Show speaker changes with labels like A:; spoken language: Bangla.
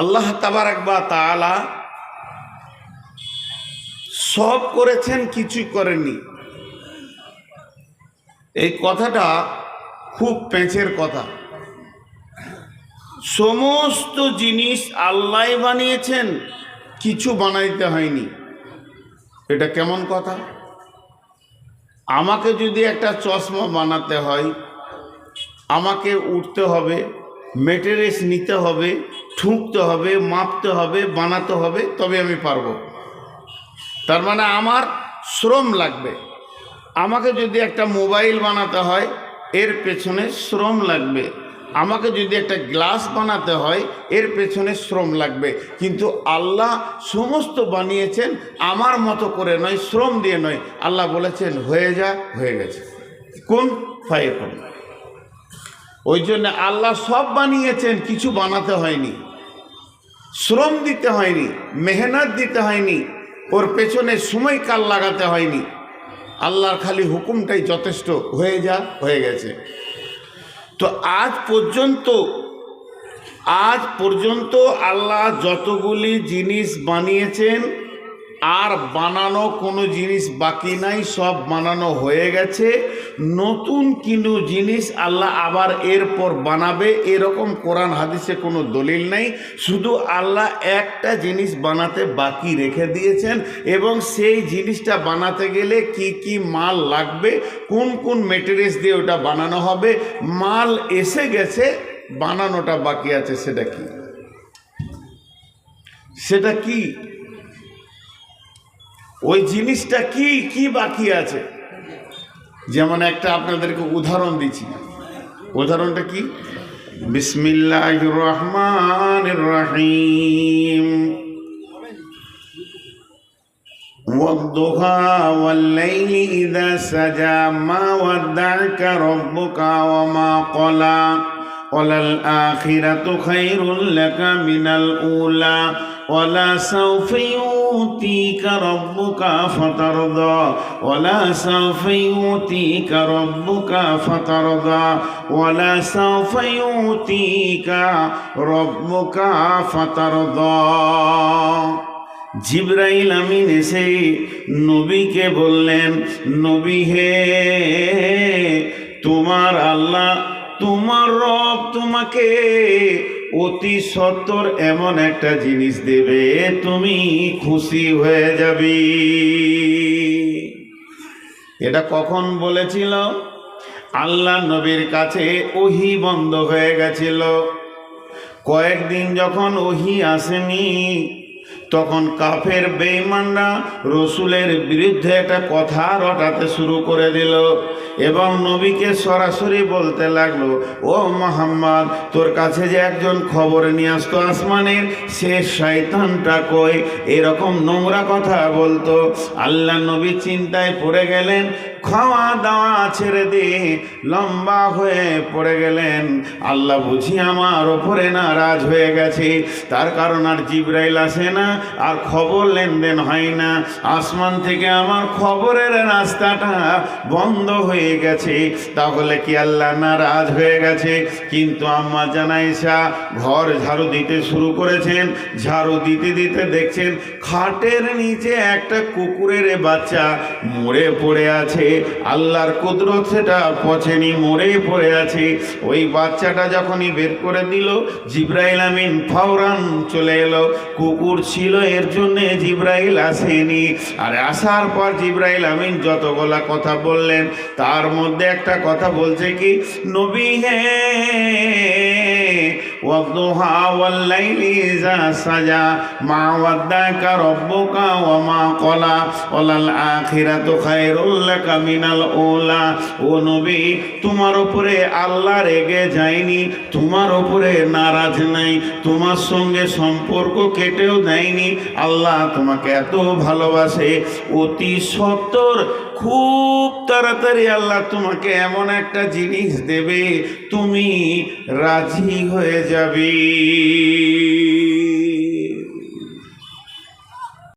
A: আল্লাহ তাবারাক ওয়া তাআলা সব করেছেন, কিছুই করেননি। এই কথাটা খুব পেঁচের কথা। সমস্ত জিনিস আল্লাহ বানিয়েছেন, কিছু বানাইতে হয়নি। এটা কেমন কথা? আমাকে যদি একটা চশমা বানাতে হয়, আমাকে উঠতে হবে, মেটেরিয়ালস নিতে হবে, ঠুকতে হবে, মাপতে হবে, বানাতে হবে, তবে আমি পারবো। তার মানে আমার শ্রম লাগবে। আমাকে যদি একটা মোবাইল বানাতে হয়, এর পেছনে শ্রম লাগবে। আমাকে যদি একটা গ্লাস বানাতে হয়, এর পেছনে শ্রম লাগবে। কিন্তু আল্লাহ সমস্ত বানিয়েছেন আমার মতো করে নয়, শ্রম দিয়ে নয়। আল্লাহ বলেছেন হয়ে যা, হয়ে গেছে। কোন ফায়াকুন। ওই জন্য আল্লাহ সব বানিয়েছেন, কিছু বানাতে হয়নি, শ্রম দিতে হয়নি, মেহনত দিতে হয়নি, ওর পেছনে সময়কাল লাগাতে হয়নি। আল্লাহর খালি হুকুমটাই যথেষ্ট, হয়ে যা, হয়ে গেছে। তো আজ পর্যন্ত আল্লাহ যতগুলি জিনিস বানিয়েছেন, আর বানানো কোনো জিনিস বাকি নাই, সব বানানো হয়ে গেছে। নতুন কোনো জিনিস আল্লাহ আবার এরপর বানাবে, এরকম কোরআন হাদিসে কোনো দলিল নাই। শুধু আল্লাহ একটা জিনিস বানাতে বাকি রেখে দিয়েছেন, এবং সেই জিনিসটা বানাতে গেলে কি কি মাল লাগবে, কোন কোন মেটেরিয়ালস দিয়ে ওটা বানানো হবে, মাল এসে গেছে, বানানোটা বাকি আছে। সেটা কি ওই জিনিসটা কি কি বাকি আছে? যেমন একটা আপনাদেরকে উদাহরণ দিচ্ছি। উদাহরণটা কি? বিসমিল্লাহির রহমানির রহিম। ওয়াদ-দুহা ওয়াল-লাইলি ইযা সাজা মা ওয়াদ্দা'আকা রাব্বুকা ওয়া মা ক্বালা ওয়ালাল আখিরাতু খায়রুল লাকা মিনাল উলা ওয়ালা সাওফা ইউতিকা রাব্বুকা ফাতারদা ওয়ালা সাওফা ইউতিকা রাব্বুকা ফাতারদা ওয়ালা সাওফা ইউতিকা রাব্বুকা ফাতারদা। জিবরাইল আমিন এসে নবীকে বললেন, নবী হে, তোমার আল্লাহ, তোমার রব তোমাকে অতি সত্বর এমন একটা জিনিস দেবে, তুমি খুশি হয়ে যাবে। এটা কখন বলেছিল? আল্লাহ নবীর কাছে ওহী বন্ধ হয়ে গেছিল। কয়েকদিন যখন ওহী আসেনি, তখন কাফের বেঈমানরা রসুলের বিরুদ্ধে একটা কথা রটাতে শুরু করে দিল, এবং নবীকে সরাসরি বলতে লাগলো, ও মুহাম্মদ, তোর কাছে যে একজন খবর নিয়ে আসতো আসমানের, সে শয়তানটা কই? এরকম নোংরা কথা বলতো। আল্লাহ নবী চিন্তায় পড়ে গেলেন, খাওয়া দাওয়া ছেড়ে দিয়ে লম্বা হয়ে পড়ে গেলেন। আল্লাহ বুঝি আমার ওপরে নারাজ হয়ে গেছে, তার কারণ আর জিবরাইল আসে না, আর খবর লেনদেন হয় না, আসমান থেকে আমার খবরের রাস্তাটা বন্ধ হয়ে গেছে। তাহলে কি আল্লাহ নারাজ হয়ে গেছে? কিন্তু আম্মা জান আয়েশা ঘর ঝাড়ু দিতে শুরু করেছেন। ঝাড়ু দিতে দিতে দেখছেন খাটের নিচে একটা কুকুরের বাচ্চা মরে পড়ে আছে। আল্লাহর কুদরত, সেটা পচেনি, মরে পড়ে আছে। ওই বাচ্চাটা যখনই বের করে দিল, জিবরাইল আমিন ফওরান চলে এলো। কুকুর ছিল এর জন্য জিবরাইল আসেনি। আর আসার পর জিবরাইল আমিন যতগুলা কথা বললেন, তার মধ্যে একটা কথা বলছে কি, নবী হে, ওয়াদ-দুহা ওয়াল-লাইলি ইযা সাজা মা ওয়াদ্দা'আকা রাব্বুকা ওয়া মা ক্বালা ওয়ালাল আখিরাতু খায়রুল লাকা মিনাল উলা। ও নবী, তোমার উপরে আল্লাহ রেগে যায়নি, তোমার উপরে নারাজ নাই, তোমার সঙ্গে সম্পর্ক কেটেও দেয়নি। আল্লাহ তোমাকে এত ভালোবাসে, অতি সত্বর, খুব তাড়াতাড়ি আল্লাহ তোমাকে এমন একটা জিনিস দেবে, তুমি রাজি হয়ে যাবে।